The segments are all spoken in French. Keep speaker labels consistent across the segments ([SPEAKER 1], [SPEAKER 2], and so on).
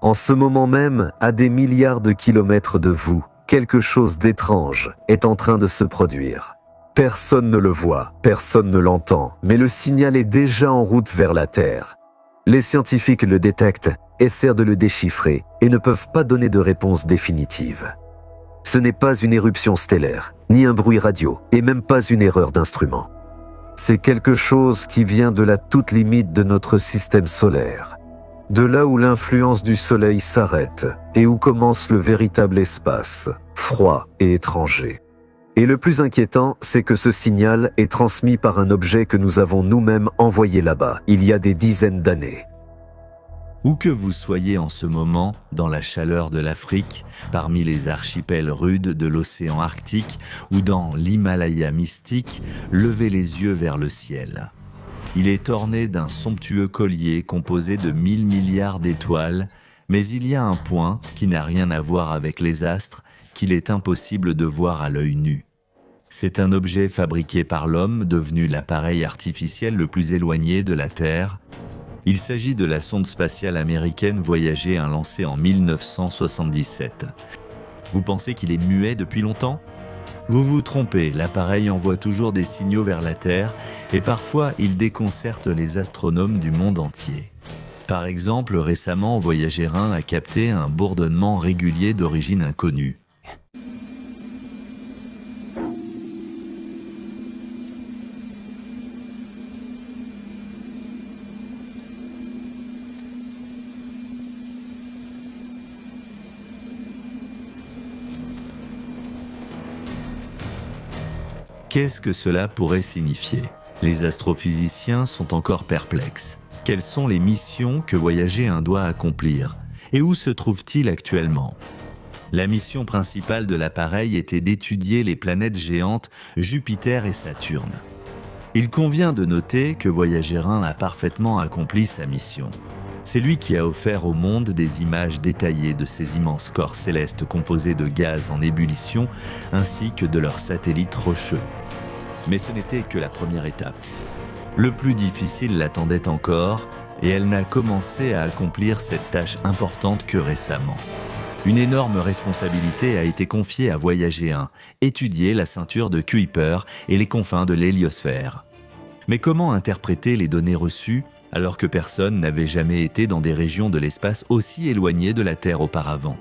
[SPEAKER 1] En ce moment même, à des milliards de kilomètres de vous, quelque chose d'étrange est en train de se produire. Personne ne le voit, personne ne l'entend, mais le signal est déjà en route vers la Terre. Les scientifiques le détectent, essaient de le déchiffrer et ne peuvent pas donner de réponse définitive. Ce n'est pas une éruption stellaire, ni un bruit radio, et même pas une erreur d'instrument. C'est quelque chose qui vient de la toute limite de notre système solaire. De là où l'influence du Soleil s'arrête et où commence le véritable espace, froid et étranger. Et le plus inquiétant, c'est que ce signal est transmis par un objet que nous avons nous-mêmes envoyé là-bas, il y a des dizaines d'années.
[SPEAKER 2] Où que vous soyez en ce moment, dans la chaleur de l'Afrique, parmi les archipels rudes de l'océan Arctique ou dans l'Himalaya mystique, levez les yeux vers le ciel. Il est orné d'un somptueux collier composé de 1000 milliards d'étoiles, mais il y a un point qui n'a rien à voir avec les astres, qu'il est impossible de voir à l'œil nu. C'est un objet fabriqué par l'homme, devenu l'appareil artificiel le plus éloigné de la Terre. Il s'agit de la sonde spatiale américaine Voyager 1 lancée en 1977. Vous pensez qu'il est muet depuis longtemps ? Vous vous trompez, l'appareil envoie toujours des signaux vers la Terre et parfois il déconcerte les astronomes du monde entier. Par exemple, récemment, Voyager 1 a capté un bourdonnement régulier d'origine inconnue. Qu'est-ce que cela pourrait signifier ? Les astrophysiciens sont encore perplexes. Quelles sont les missions que Voyager 1 doit accomplir ? Et où se trouve-t-il actuellement ? La mission principale de l'appareil était d'étudier les planètes géantes Jupiter et Saturne. Il convient de noter que Voyager 1 a parfaitement accompli sa mission. C'est lui qui a offert au monde des images détaillées de ces immenses corps célestes composés de gaz en ébullition ainsi que de leurs satellites rocheux. Mais ce n'était que la première étape. Le plus difficile l'attendait encore et elle n'a commencé à accomplir cette tâche importante que récemment. Une énorme responsabilité a été confiée à Voyager 1, étudier la ceinture de Kuiper et les confins de l'héliosphère. Mais comment interpréter les données reçues alors que personne n'avait jamais été dans des régions de l'espace aussi éloignées de la Terre auparavant?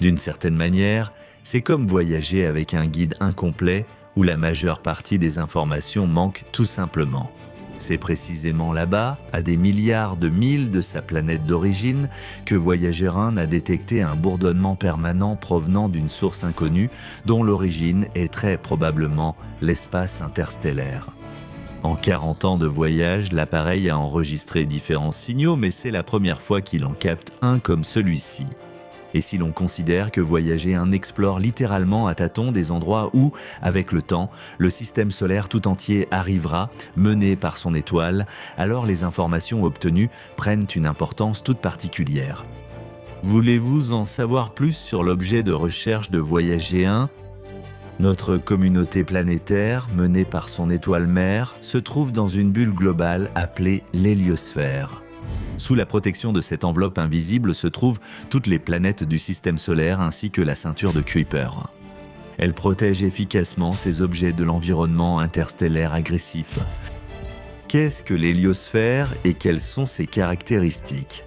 [SPEAKER 2] D'une certaine manière, c'est comme voyager avec un guide incomplet où la majeure partie des informations manque tout simplement. C'est précisément là-bas, à des milliards de milles de sa planète d'origine, que Voyager 1 a détecté un bourdonnement permanent provenant d'une source inconnue dont l'origine est très probablement l'espace interstellaire. En 40 ans de voyage, l'appareil a enregistré différents signaux, mais c'est la première fois qu'il en capte un comme celui-ci. Et si l'on considère que Voyager 1 explore littéralement à tâtons des endroits où, avec le temps, le système solaire tout entier arrivera, mené par son étoile, alors les informations obtenues prennent une importance toute particulière. Voulez-vous en savoir plus sur l'objet de recherche de Voyager 1 ? Notre communauté planétaire, menée par son étoile mère, se trouve dans une bulle globale appelée l'héliosphère. Sous la protection de cette enveloppe invisible se trouvent toutes les planètes du système solaire ainsi que la ceinture de Kuiper. Elle protège efficacement ces objets de l'environnement interstellaire agressif. Qu'est-ce que l'héliosphère et quelles sont ses caractéristiques ?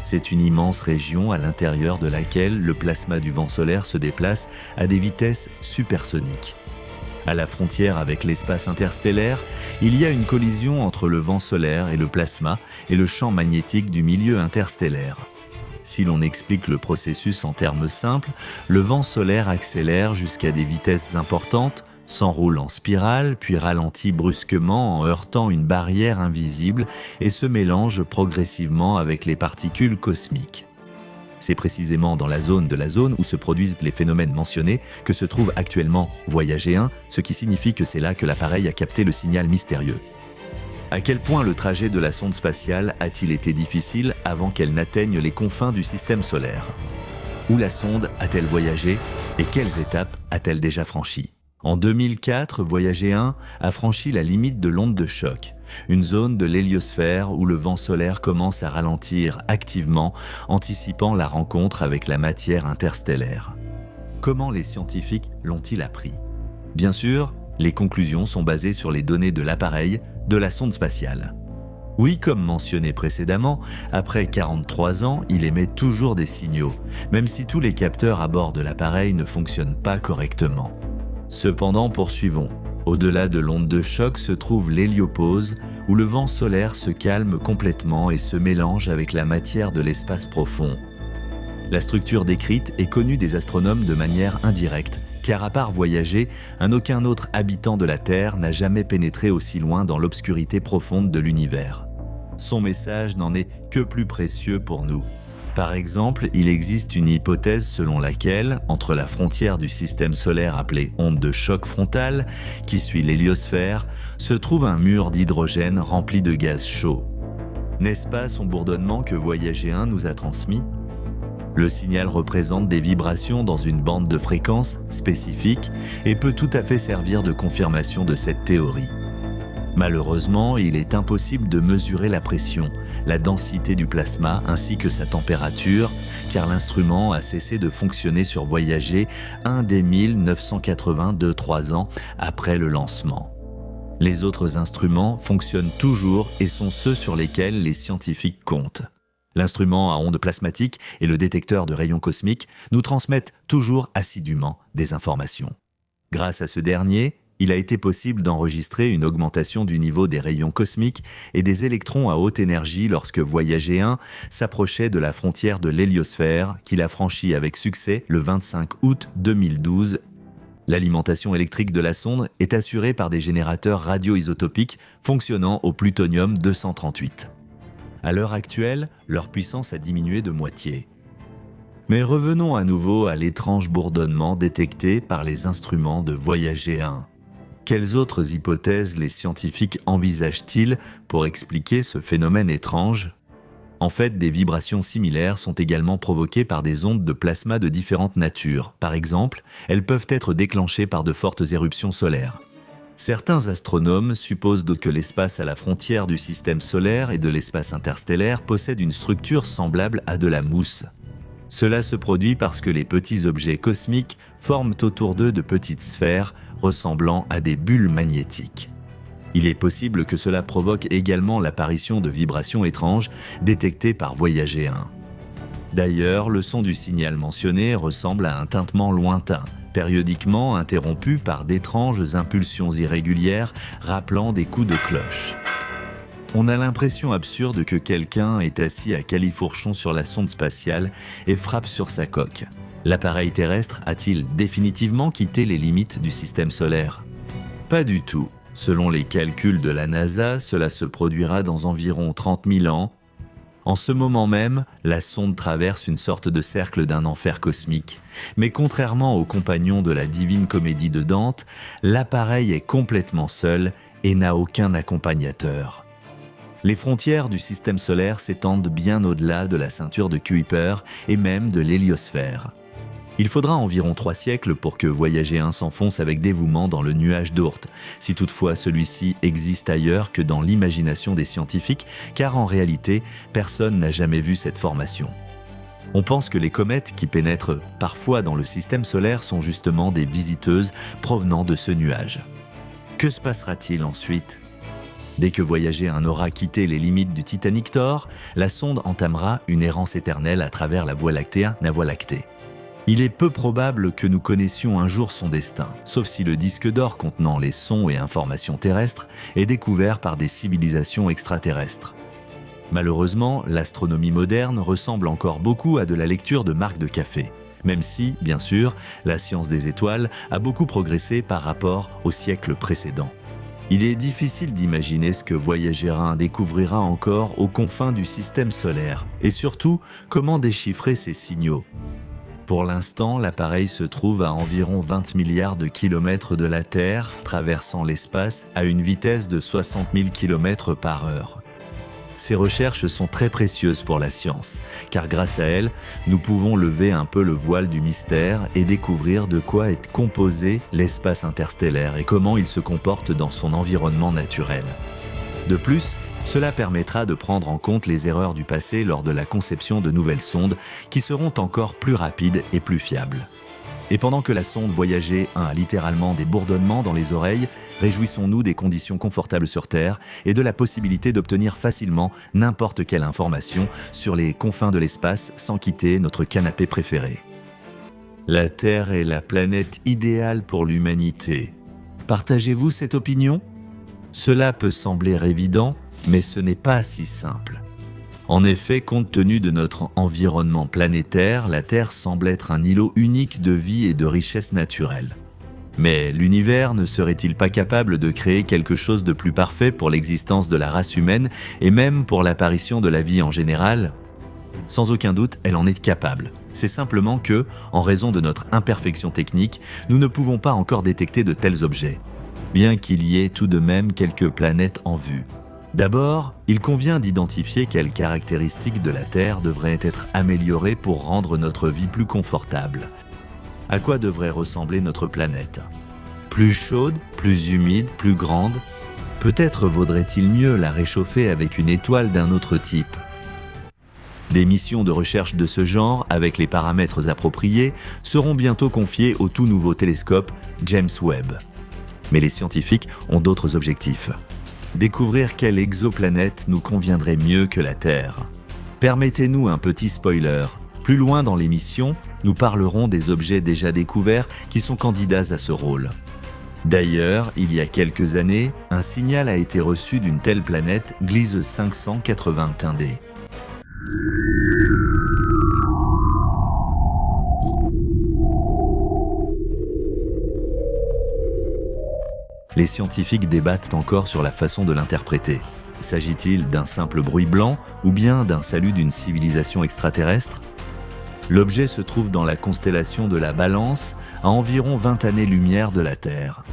[SPEAKER 2] C'est une immense région à l'intérieur de laquelle le plasma du vent solaire se déplace à des vitesses supersoniques. À la frontière avec l'espace interstellaire, il y a une collision entre le vent solaire et le plasma et le champ magnétique du milieu interstellaire. Si l'on explique le processus en termes simples, le vent solaire accélère jusqu'à des vitesses importantes, s'enroule en spirale, puis ralentit brusquement en heurtant une barrière invisible et se mélange progressivement avec les particules cosmiques. C'est précisément dans la zone où se produisent les phénomènes mentionnés que se trouve actuellement Voyager 1, ce qui signifie que c'est là que l'appareil a capté le signal mystérieux. À quel point le trajet de la sonde spatiale a-t-il été difficile avant qu'elle n'atteigne les confins du système solaire ? Où la sonde a-t-elle voyagé et quelles étapes a-t-elle déjà franchies ? En 2004, Voyager 1 a franchi la limite de l'onde de choc, une zone de l'héliosphère où le vent solaire commence à ralentir activement, anticipant la rencontre avec la matière interstellaire. Comment les scientifiques l'ont-ils appris? Bien sûr, les conclusions sont basées sur les données de l'appareil, de la sonde spatiale. Oui, comme mentionné précédemment, après 43 ans, il émet toujours des signaux, même si tous les capteurs à bord de l'appareil ne fonctionnent pas correctement. Cependant, poursuivons. Au-delà de l'onde de choc se trouve l'héliopause, où le vent solaire se calme complètement et se mélange avec la matière de l'espace profond. La structure décrite est connue des astronomes de manière indirecte, car à part Voyager, aucun autre habitant de la Terre n'a jamais pénétré aussi loin dans l'obscurité profonde de l'univers. Son message n'en est que plus précieux pour nous. Par exemple, il existe une hypothèse selon laquelle, entre la frontière du système solaire appelée onde de choc frontale, qui suit l'héliosphère, se trouve un mur d'hydrogène rempli de gaz chaud. N'est-ce pas son bourdonnement que Voyager 1 nous a transmis? Le signal représente des vibrations dans une bande de fréquences spécifique et peut tout à fait servir de confirmation de cette théorie. Malheureusement, il est impossible de mesurer la pression, la densité du plasma ainsi que sa température, car l'instrument a cessé de fonctionner sur Voyager un des 1982 ans après le lancement. Les autres instruments fonctionnent toujours et sont ceux sur lesquels les scientifiques comptent. L'instrument à ondes plasmatiques et le détecteur de rayons cosmiques nous transmettent toujours assidûment des informations. Grâce à ce dernier, il a été possible d'enregistrer une augmentation du niveau des rayons cosmiques et des électrons à haute énergie lorsque Voyager 1 s'approchait de la frontière de l'héliosphère qu'il a franchie avec succès le 25 août 2012. L'alimentation électrique de la sonde est assurée par des générateurs radioisotopiques fonctionnant au plutonium-238. À l'heure actuelle, leur puissance a diminué de moitié. Mais revenons à nouveau à l'étrange bourdonnement détecté par les instruments de Voyager 1. Quelles autres hypothèses les scientifiques envisagent-ils pour expliquer ce phénomène étrange? En fait, des vibrations similaires sont également provoquées par des ondes de plasma de différentes natures. Par exemple, elles peuvent être déclenchées par de fortes éruptions solaires. Certains astronomes supposent que l'espace à la frontière du système solaire et de l'espace interstellaire possède une structure semblable à de la mousse. Cela se produit parce que les petits objets cosmiques forment autour d'eux de petites sphères ressemblant à des bulles magnétiques. Il est possible que cela provoque également l'apparition de vibrations étranges détectées par Voyager 1. D'ailleurs, le son du signal mentionné ressemble à un tintement lointain, périodiquement interrompu par d'étranges impulsions irrégulières rappelant des coups de cloche. On a l'impression absurde que quelqu'un est assis à califourchon sur la sonde spatiale et frappe sur sa coque. L'appareil terrestre a-t-il définitivement quitté les limites du système solaire? Pas du tout. Selon les calculs de la NASA, cela se produira dans environ 30 000 ans. En ce moment même, la sonde traverse une sorte de cercle d'un enfer cosmique. Mais contrairement aux compagnons de la Divine Comédie de Dante, l'appareil est complètement seul et n'a aucun accompagnateur. Les frontières du système solaire s'étendent bien au-delà de la ceinture de Kuiper et même de l'héliosphère. Il faudra environ 3 siècles pour que Voyager 1 s'enfonce avec dévouement dans le nuage d'Oort, si toutefois celui-ci existe ailleurs que dans l'imagination des scientifiques, car en réalité, personne n'a jamais vu cette formation. On pense que les comètes qui pénètrent parfois dans le système solaire sont justement des visiteuses provenant de ce nuage. Que se passera-t-il ensuite ? Dès que Voyager 1 aura quitté les limites du Titanic Thor, la sonde entamera une errance éternelle à travers la Voie lactée, la Voie lactée. Il est peu probable que nous connaissions un jour son destin, sauf si le disque d'or contenant les sons et informations terrestres est découvert par des civilisations extraterrestres. Malheureusement, l'astronomie moderne ressemble encore beaucoup à de la lecture de marques de café, même si, bien sûr, la science des étoiles a beaucoup progressé par rapport au siècle précédent. Il est difficile d'imaginer ce que Voyager 1 découvrira encore aux confins du système solaire, et surtout, comment déchiffrer ces signaux. Pour l'instant, l'appareil se trouve à environ 20 milliards de kilomètres de la Terre, traversant l'espace à une vitesse de 60 000 km par heure. Ces recherches sont très précieuses pour la science, car grâce à elles, nous pouvons lever un peu le voile du mystère et découvrir de quoi est composé l'espace interstellaire et comment il se comporte dans son environnement naturel. De plus, cela permettra de prendre en compte les erreurs du passé lors de la conception de nouvelles sondes qui seront encore plus rapides et plus fiables. Et pendant que la sonde Voyager 1 a littéralement des bourdonnements dans les oreilles, réjouissons-nous des conditions confortables sur Terre et de la possibilité d'obtenir facilement n'importe quelle information sur les confins de l'espace sans quitter notre canapé préféré. La Terre est la planète idéale pour l'humanité. Partagez-vous cette opinion ? Cela peut sembler évident, mais ce n'est pas si simple. En effet, compte tenu de notre environnement planétaire, la Terre semble être un îlot unique de vie et de richesse naturelle. Mais l'univers ne serait-il pas capable de créer quelque chose de plus parfait pour l'existence de la race humaine et même pour l'apparition de la vie en général ? Sans aucun doute, elle en est capable. C'est simplement que, en raison de notre imperfection technique, nous ne pouvons pas encore détecter de tels objets, bien qu'il y ait tout de même quelques planètes en vue. D'abord, il convient d'identifier quelles caractéristiques de la Terre devraient être améliorées pour rendre notre vie plus confortable. À quoi devrait ressembler notre planète ? Plus chaude, plus humide, plus grande ? Peut-être vaudrait-il mieux la réchauffer avec une étoile d'un autre type. Des missions de recherche de ce genre, avec les paramètres appropriés, seront bientôt confiées au tout nouveau télescope James Webb. Mais les scientifiques ont d'autres objectifs. Découvrir quelle exoplanète nous conviendrait mieux que la Terre. Permettez-nous un petit spoiler. Plus loin dans l'émission, nous parlerons des objets déjà découverts qui sont candidats à ce rôle. D'ailleurs, il y a quelques années, un signal a été reçu d'une telle planète, Gliese 581d. Les scientifiques débattent encore sur la façon de l'interpréter. S'agit-il d'un simple bruit blanc ou bien d'un salut d'une civilisation extraterrestre ? L'objet se trouve dans la constellation de la Balance, à environ 20 années-lumière de la Terre.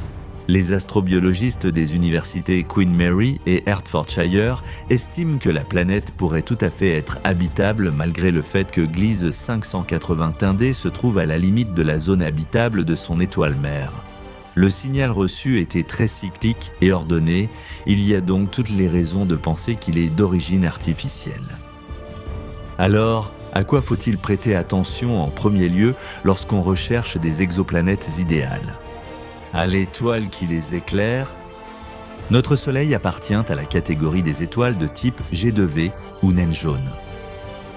[SPEAKER 2] Les astrobiologistes des universités Queen Mary et Hertfordshire estiment que la planète pourrait tout à fait être habitable malgré le fait que Gliese 581d se trouve à la limite de la zone habitable de son étoile mère. Le signal reçu était très cyclique et ordonné, il y a donc toutes les raisons de penser qu'il est d'origine artificielle. Alors, à quoi faut-il prêter attention en premier lieu lorsqu'on recherche des exoplanètes idéales ? À l'étoile qui les éclaire ? Notre Soleil appartient à la catégorie des étoiles de type G2V ou naine jaune.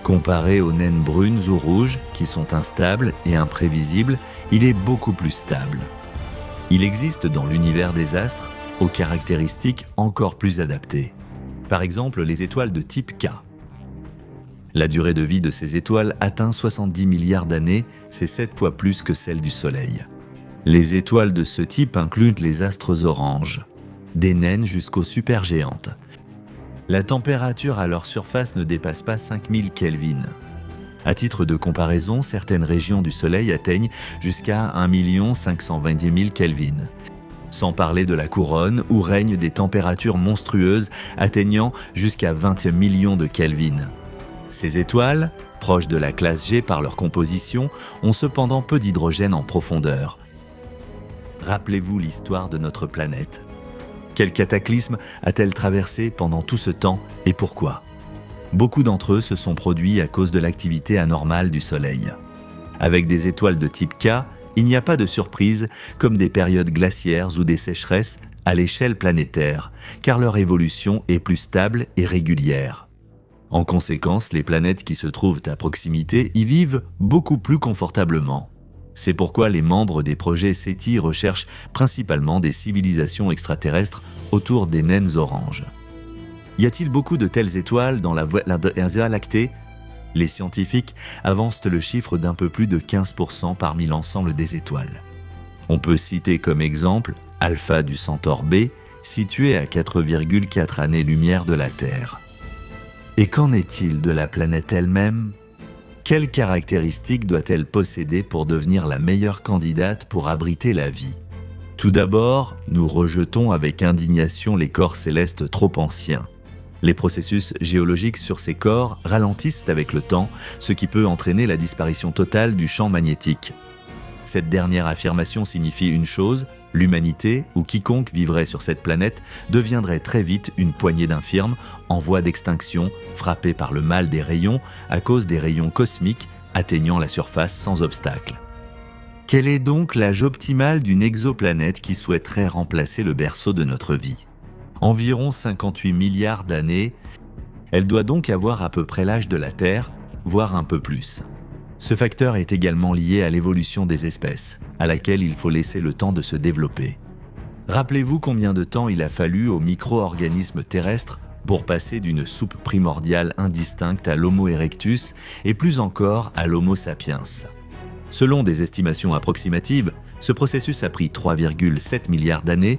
[SPEAKER 2] Comparé aux naines brunes ou rouges, qui sont instables et imprévisibles, il est beaucoup plus stable. Il existe dans l'univers des astres aux caractéristiques encore plus adaptées. Par exemple, les étoiles de type K. La durée de vie de ces étoiles atteint 70 milliards d'années, c'est 7 fois plus que celle du Soleil. Les étoiles de ce type incluent les astres oranges, des naines jusqu'aux supergéantes. La température à leur surface ne dépasse pas 5000 Kelvin. À titre de comparaison, certaines régions du Soleil atteignent jusqu'à 1 520 000 Kelvin. Sans parler de la couronne où règnent des températures monstrueuses atteignant jusqu'à 20 millions de Kelvin. Ces étoiles, proches de la classe G par leur composition, ont cependant peu d'hydrogène en profondeur. Rappelez-vous l'histoire de notre planète. Quel cataclysme a-t-elle traversé pendant tout ce temps et pourquoi ? Beaucoup d'entre eux se sont produits à cause de l'activité anormale du Soleil. Avec des étoiles de type K, il n'y a pas de surprise comme des périodes glaciaires ou des sécheresses à l'échelle planétaire, car leur évolution est plus stable et régulière. En conséquence, les planètes qui se trouvent à proximité y vivent beaucoup plus confortablement. C'est pourquoi les membres des projets SETI recherchent principalement des civilisations extraterrestres autour des naines oranges. Y a-t-il beaucoup de telles étoiles dans la Voie lactée ? Les scientifiques avancent le chiffre d'un peu plus de 15% parmi l'ensemble des étoiles. On peut citer comme exemple Alpha du Centaure B, situé à 4,4 années-lumière de la Terre. Et qu'en est-il de la planète elle-même ? Quelles caractéristiques doit-elle posséder pour devenir la meilleure candidate pour abriter la vie ? Tout d'abord, nous rejetons avec indignation les corps célestes trop anciens. Les processus géologiques sur ces corps ralentissent avec le temps, ce qui peut entraîner la disparition totale du champ magnétique. Cette dernière affirmation signifie une chose, l'humanité ou quiconque vivrait sur cette planète deviendrait très vite une poignée d'infirmes en voie d'extinction, frappés par le mal des rayons à cause des rayons cosmiques atteignant la surface sans obstacle. Quel est donc l'âge optimal d'une exoplanète qui souhaiterait remplacer le berceau de notre vie ? Environ 58 milliards d'années, elle doit donc avoir à peu près l'âge de la Terre, voire un peu plus. Ce facteur est également lié à l'évolution des espèces, à laquelle il faut laisser le temps de se développer. Rappelez-vous combien de temps il a fallu aux micro-organismes terrestres pour passer d'une soupe primordiale indistincte à l'Homo erectus et plus encore à l'Homo sapiens. Selon des estimations approximatives, ce processus a pris 3,7 milliards d'années.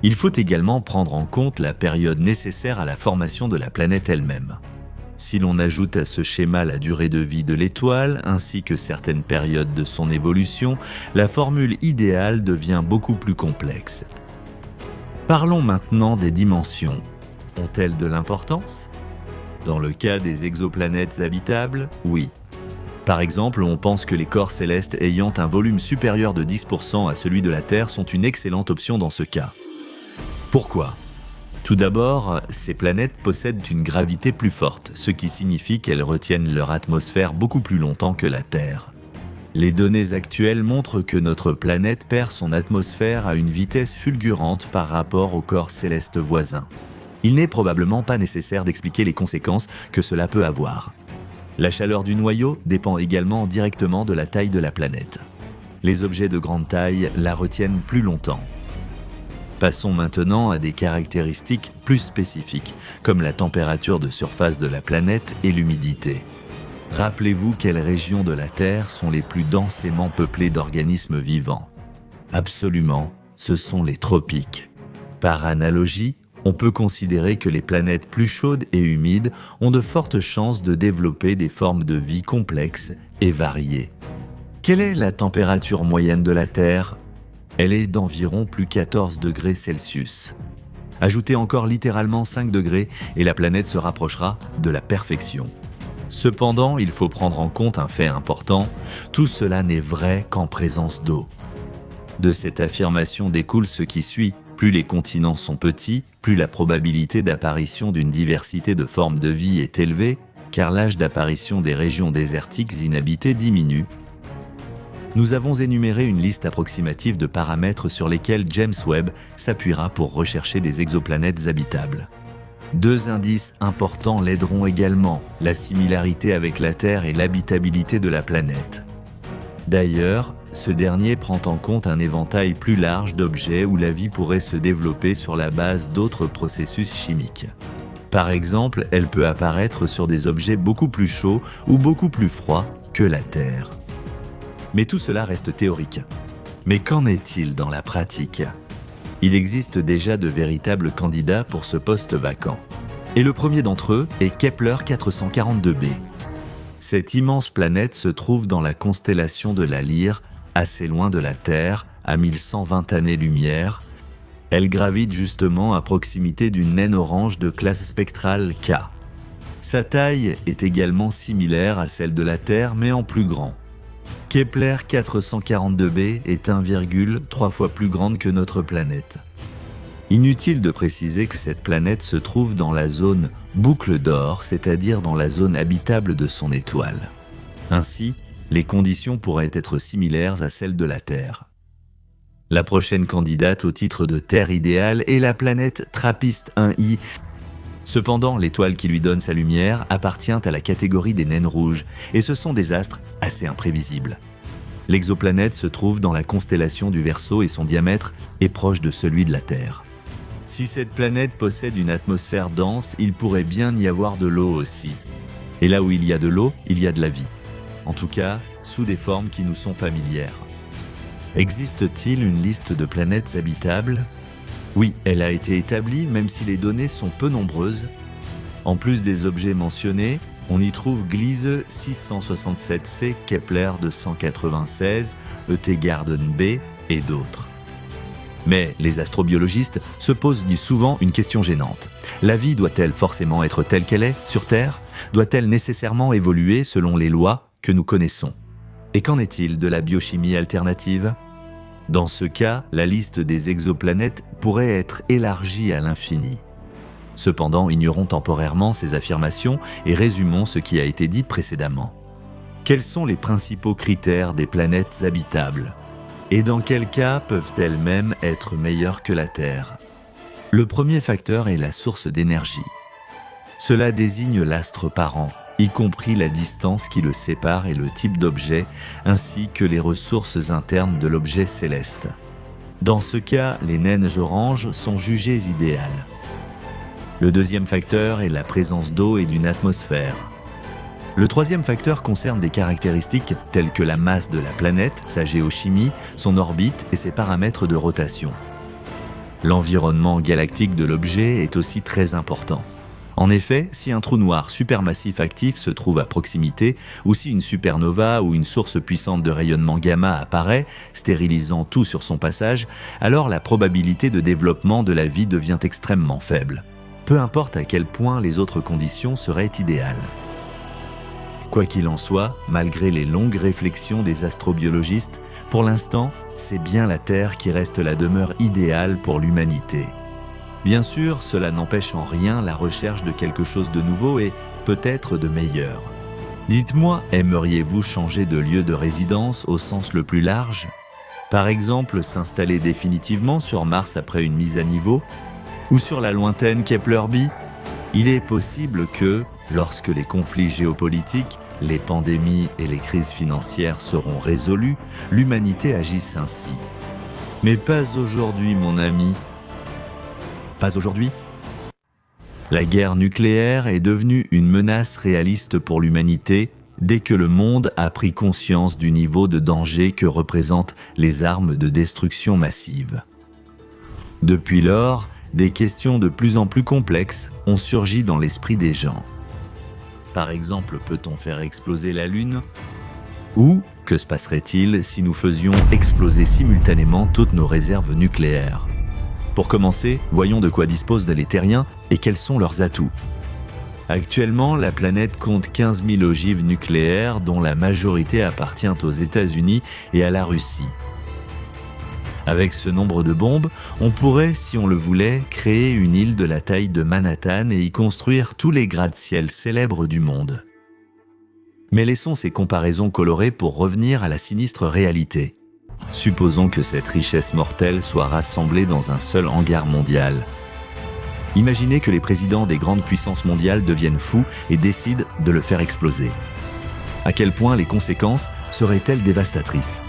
[SPEAKER 2] Il faut également prendre en compte la période nécessaire à la formation de la planète elle-même. Si l'on ajoute à ce schéma la durée de vie de l'étoile, ainsi que certaines périodes de son évolution, la formule idéale devient beaucoup plus complexe. Parlons maintenant des dimensions. Ont-elles de l'importance ? Dans le cas des exoplanètes habitables, oui. Par exemple, on pense que les corps célestes ayant un volume supérieur de 10% à celui de la Terre sont une excellente option dans ce cas. Pourquoi ? Tout d'abord, ces planètes possèdent une gravité plus forte, ce qui signifie qu'elles retiennent leur atmosphère beaucoup plus longtemps que la Terre. Les données actuelles montrent que notre planète perd son atmosphère à une vitesse fulgurante par rapport aux corps célestes voisins. Il n'est probablement pas nécessaire d'expliquer les conséquences que cela peut avoir. La chaleur du noyau dépend également directement de la taille de la planète. Les objets de grande taille la retiennent plus longtemps. Passons maintenant à des caractéristiques plus spécifiques, comme la température de surface de la planète et l'humidité. Rappelez-vous quelles régions de la Terre sont les plus densément peuplées d'organismes vivants. Absolument, ce sont les tropiques. Par analogie, on peut considérer que les planètes plus chaudes et humides ont de fortes chances de développer des formes de vie complexes et variées. Quelle est la température moyenne de la Terre ? Elle est d'environ plus 14 degrés Celsius. Ajoutez encore littéralement 5 degrés et la planète se rapprochera de la perfection. Cependant, il faut prendre en compte un fait important, tout cela n'est vrai qu'en présence d'eau. De cette affirmation découle ce qui suit, plus les continents sont petits, plus la probabilité d'apparition d'une diversité de formes de vie est élevée, car l'âge d'apparition des régions désertiques inhabitées diminue. Nous avons énuméré une liste approximative de paramètres sur lesquels James Webb s'appuiera pour rechercher des exoplanètes habitables. 2 indices importants l'aideront également, la similarité avec la Terre et l'habitabilité de la planète. D'ailleurs, ce dernier prend en compte un éventail plus large d'objets où la vie pourrait se développer sur la base d'autres processus chimiques. Par exemple, elle peut apparaître sur des objets beaucoup plus chauds ou beaucoup plus froids que la Terre. Mais tout cela reste théorique. Mais qu'en est-il dans la pratique ? Il existe déjà de véritables candidats pour ce poste vacant. Et le premier d'entre eux est Kepler 442b. Cette immense planète se trouve dans la constellation de la Lyre, assez loin de la Terre, à 1120 années-lumière. Elle gravite justement à proximité d'une naine orange de classe spectrale K. Sa taille est également similaire à celle de la Terre, mais en plus grand. Kepler 442b est 1,3 fois plus grande que notre planète. Inutile de préciser que cette planète se trouve dans la zone boucle d'or, c'est-à-dire dans la zone habitable de son étoile. Ainsi, les conditions pourraient être similaires à celles de la Terre. La prochaine candidate au titre de Terre idéale est la planète Trappist 1i. Cependant, l'étoile qui lui donne sa lumière appartient à la catégorie des naines rouges, et ce sont des astres assez imprévisibles. L'exoplanète se trouve dans la constellation du Verseau et son diamètre est proche de celui de la Terre. Si cette planète possède une atmosphère dense, il pourrait bien y avoir de l'eau aussi. Et là où il y a de l'eau, il y a de la vie. En tout cas, sous des formes qui nous sont familières. Existe-t-il une liste de planètes habitables ? Oui, elle a été établie, même si les données sont peu nombreuses. En plus des objets mentionnés, on y trouve Gliese 667c, Kepler 296, ET Garden B et d'autres. Mais les astrobiologistes se posent souvent une question gênante. La vie doit-elle forcément être telle qu'elle est sur Terre? Doit-elle nécessairement évoluer selon les lois que nous connaissons? Et qu'en est-il de la biochimie alternative? Dans ce cas, la liste des exoplanètes pourrait être élargie à l'infini. Cependant, ignorons temporairement ces affirmations et résumons ce qui a été dit précédemment. Quels sont les principaux critères des planètes habitables? Et dans quel cas peuvent-elles même être meilleures que la Terre? Le premier facteur est la source d'énergie. Cela désigne l'astre parent, y compris la distance qui le sépare et le type d'objet, ainsi que les ressources internes de l'objet céleste. Dans ce cas, les naines oranges sont jugées idéales. Le deuxième facteur est la présence d'eau et d'une atmosphère. Le troisième facteur concerne des caractéristiques telles que la masse de la planète, sa géochimie, son orbite et ses paramètres de rotation. L'environnement galactique de l'objet est aussi très important. En effet, si un trou noir supermassif actif se trouve à proximité, ou si une supernova ou une source puissante de rayonnement gamma apparaît, stérilisant tout sur son passage, alors la probabilité de développement de la vie devient extrêmement faible. Peu importe à quel point les autres conditions seraient idéales. Quoi qu'il en soit, malgré les longues réflexions des astrobiologistes, pour l'instant, c'est bien la Terre qui reste la demeure idéale pour l'humanité. Bien sûr, cela n'empêche en rien la recherche de quelque chose de nouveau et peut-être de meilleur. Dites-moi, aimeriez-vous changer de lieu de résidence au sens le plus large? Par exemple, s'installer définitivement sur Mars après une mise à niveau? Ou sur la lointaine Kepler b? Il est possible que, lorsque les conflits géopolitiques, les pandémies et les crises financières seront résolues, l'humanité agisse ainsi. Mais pas aujourd'hui, mon ami. Pas aujourd'hui? La guerre nucléaire est devenue une menace réaliste pour l'humanité dès que le monde a pris conscience du niveau de danger que représentent les armes de destruction massive. Depuis lors, des questions de plus en plus complexes ont surgi dans l'esprit des gens. Par exemple, peut-on faire exploser la Lune? Ou que se passerait-il si nous faisions exploser simultanément toutes nos réserves nucléaires? Pour commencer, voyons de quoi disposent les terriens et quels sont leurs atouts. Actuellement, la planète compte 15 000 ogives nucléaires dont la majorité appartient aux États-Unis et à la Russie. Avec ce nombre de bombes, on pourrait, si on le voulait, créer une île de la taille de Manhattan et y construire tous les gratte-ciel célèbres du monde. Mais laissons ces comparaisons colorées pour revenir à la sinistre réalité. Supposons que cette richesse mortelle soit rassemblée dans un seul hangar mondial. Imaginez que les présidents des grandes puissances mondiales deviennent fous et décident de le faire exploser. À quel point les conséquences seraient-elles dévastatrices?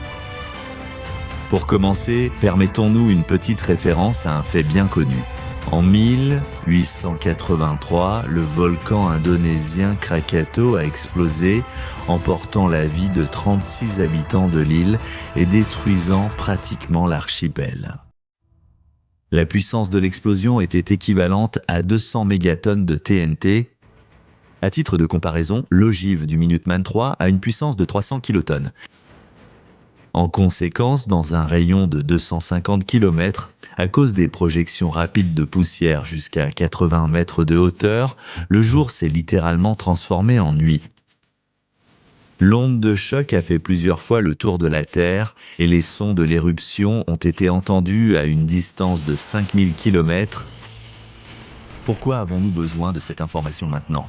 [SPEAKER 2] Pour commencer, permettons-nous une petite référence à un fait bien connu. En 1883, le volcan indonésien Krakatoa a explosé, emportant la vie de 36 habitants de l'île et détruisant pratiquement l'archipel. La puissance de l'explosion était équivalente à 200 mégatonnes de TNT. À titre de comparaison, l'ogive du Minuteman III a une puissance de 300 kilotonnes. En conséquence, dans un rayon de 250 km, à cause des projections rapides de poussière jusqu'à 80 mètres de hauteur, le jour s'est littéralement transformé en nuit. L'onde de choc a fait plusieurs fois le tour de la Terre et les sons de l'éruption ont été entendus à une distance de 5000 km. Pourquoi avons-nous besoin de cette information maintenant ?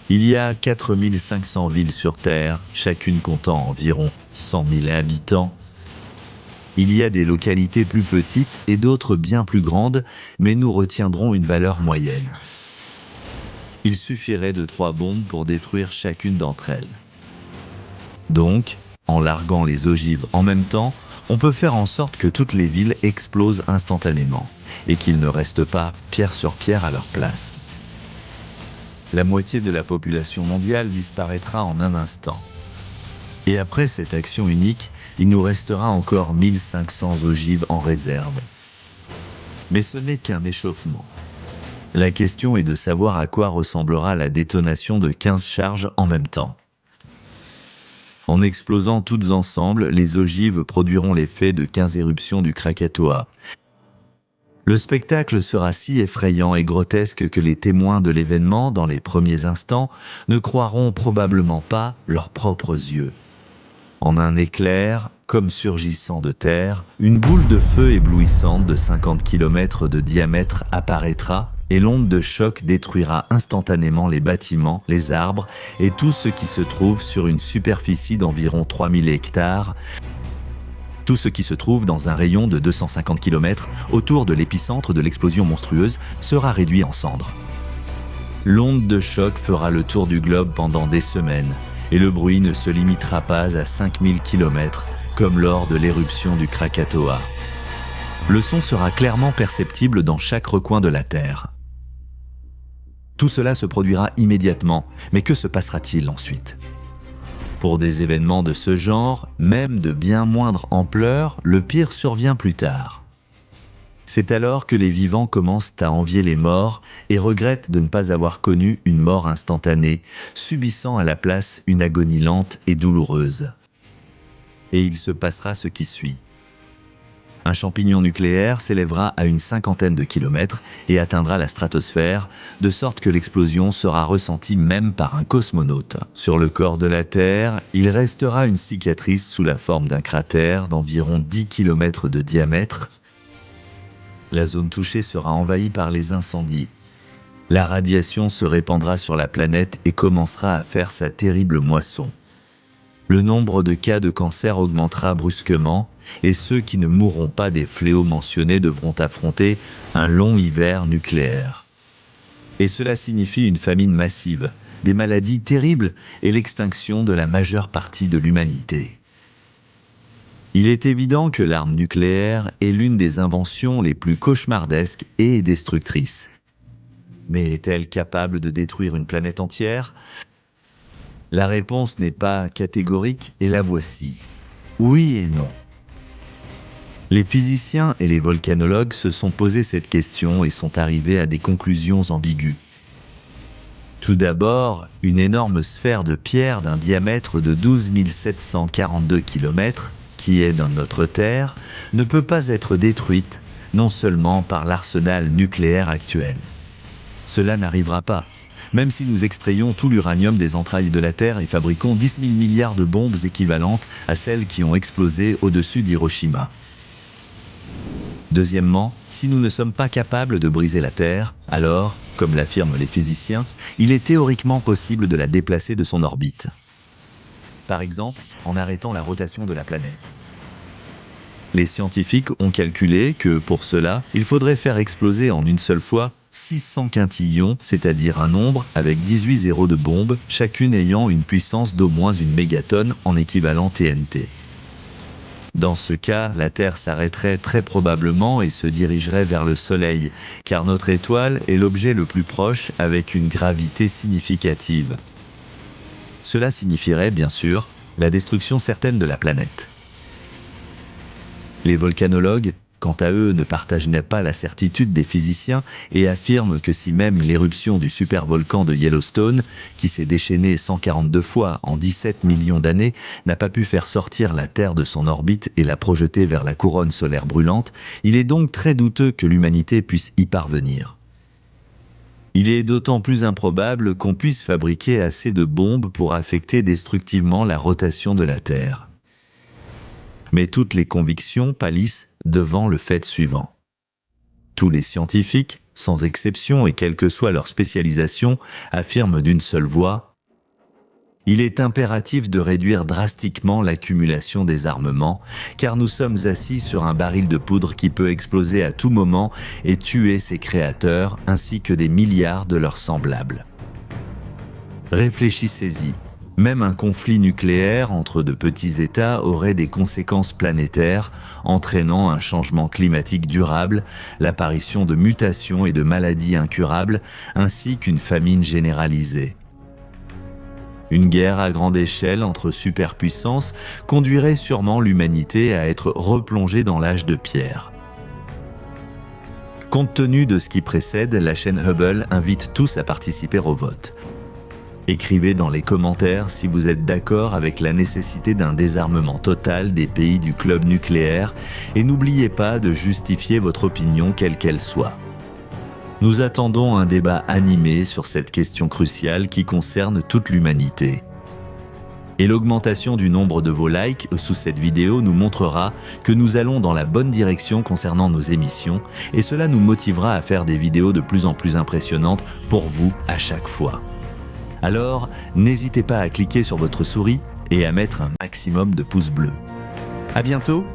[SPEAKER 2] Il y a 4500 villes sur Terre, chacune comptant environ 100 000 habitants. Il y a des localités plus petites et d'autres bien plus grandes, mais nous retiendrons une valeur moyenne. Il suffirait de 3 bombes pour détruire chacune d'entre elles. Donc, en larguant les ogives en même temps, on peut faire en sorte que toutes les villes explosent instantanément, et qu'il ne reste pas pierre sur pierre à leur place. La moitié de la population mondiale disparaîtra en un instant. Et après cette action unique, il nous restera encore 1500 ogives en réserve. Mais ce n'est qu'un échauffement. La question est de savoir à quoi ressemblera la détonation de 15 charges en même temps. En explosant toutes ensemble, les ogives produiront l'effet de 15 éruptions du Krakatoa. Le spectacle sera si effrayant et grotesque que les témoins de l'événement, dans les premiers instants, ne croiront probablement pas leurs propres yeux. En un éclair, comme surgissant de terre, une boule de feu éblouissante de 50 km de diamètre apparaîtra et l'onde de choc détruira instantanément les bâtiments, les arbres et tout ce qui se trouve sur une superficie d'environ 3000 hectares, tout ce qui se trouve dans un rayon de 250 km autour de l'épicentre de l'explosion monstrueuse sera réduit en cendres. L'onde de choc fera le tour du globe pendant des semaines et le bruit ne se limitera pas à 5000 km comme lors de l'éruption du Krakatoa. Le son sera clairement perceptible dans chaque recoin de la Terre. Tout cela se produira immédiatement, mais que se passera-t-il ensuite ? Pour des événements de ce genre, même de bien moindre ampleur, le pire survient plus tard. C'est alors que les vivants commencent à envier les morts et regrettent de ne pas avoir connu une mort instantanée, subissant à la place une agonie lente et douloureuse. Et il se passera ce qui suit. Un champignon nucléaire s'élèvera à une cinquantaine de kilomètres et atteindra la stratosphère, de sorte que l'explosion sera ressentie même par un cosmonaute. Sur le corps de la Terre, il restera une cicatrice sous la forme d'un cratère d'environ 10 km de diamètre. La zone touchée sera envahie par les incendies. La radiation se répandra sur la planète et commencera à faire sa terrible moisson. Le nombre de cas de cancer augmentera brusquement et ceux qui ne mourront pas des fléaux mentionnés devront affronter un long hiver nucléaire. Et cela signifie une famine massive, des maladies terribles et l'extinction de la majeure partie de l'humanité. Il est évident que l'arme nucléaire est l'une des inventions les plus cauchemardesques et destructrices. Mais est-elle capable de détruire une planète entière ? La réponse n'est pas catégorique et la voici. Oui et non. Les physiciens et les volcanologues se sont posé cette question et sont arrivés à des conclusions ambiguës. Tout d'abord, une énorme sphère de pierre d'un diamètre de 12 742 km, qui est dans notre Terre, ne peut pas être détruite, non seulement par l'arsenal nucléaire actuel. Cela n'arrivera pas. Même si nous extrayons tout l'uranium des entrailles de la Terre et fabriquons 10 000 milliards de bombes équivalentes à celles qui ont explosé au-dessus d'Hiroshima. Deuxièmement, si nous ne sommes pas capables de briser la Terre, alors, comme l'affirment les physiciens, il est théoriquement possible de la déplacer de son orbite. Par exemple, en arrêtant la rotation de la planète. Les scientifiques ont calculé que, pour cela, il faudrait faire exploser en une seule fois 600 quintillons, c'est-à-dire un nombre avec 18 zéros de bombes, chacune ayant une puissance d'au moins une mégatonne en équivalent TNT. Dans ce cas, la Terre s'arrêterait très probablement et se dirigerait vers le Soleil, car notre étoile est l'objet le plus proche avec une gravité significative. Cela signifierait, bien sûr, la destruction certaine de la planète. Les volcanologues, quant à eux, ne partagent pas la certitude des physiciens et affirment que si même l'éruption du supervolcan de Yellowstone, qui s'est déchaîné 142 fois en 17 millions d'années, n'a pas pu faire sortir la Terre de son orbite et la projeter vers la couronne solaire brûlante, il est donc très douteux que l'humanité puisse y parvenir. Il est d'autant plus improbable qu'on puisse fabriquer assez de bombes pour affecter destructivement la rotation de la Terre. Mais toutes les convictions pâlissent devant le fait suivant. Tous les scientifiques, sans exception et quelle que soit leur spécialisation, affirment d'une seule voix « Il est impératif de réduire drastiquement l'accumulation des armements, car nous sommes assis sur un baril de poudre qui peut exploser à tout moment et tuer ses créateurs ainsi que des milliards de leurs semblables. » Réfléchissez-y. Même un conflit nucléaire entre de petits États aurait des conséquences planétaires, entraînant un changement climatique durable, l'apparition de mutations et de maladies incurables, ainsi qu'une famine généralisée. Une guerre à grande échelle entre superpuissances conduirait sûrement l'humanité à être replongée dans l'âge de pierre. Compte tenu de ce qui précède, la chaîne Hubble invite tous à participer au vote. Écrivez dans les commentaires si vous êtes d'accord avec la nécessité d'un désarmement total des pays du club nucléaire et n'oubliez pas de justifier votre opinion quelle qu'elle soit. Nous attendons un débat animé sur cette question cruciale qui concerne toute l'humanité. Et l'augmentation du nombre de vos likes sous cette vidéo nous montrera que nous allons dans la bonne direction concernant nos émissions et cela nous motivera à faire des vidéos de plus en plus impressionnantes pour vous à chaque fois. Alors, n'hésitez pas à cliquer sur votre souris et à mettre un maximum de pouces bleus. À bientôt!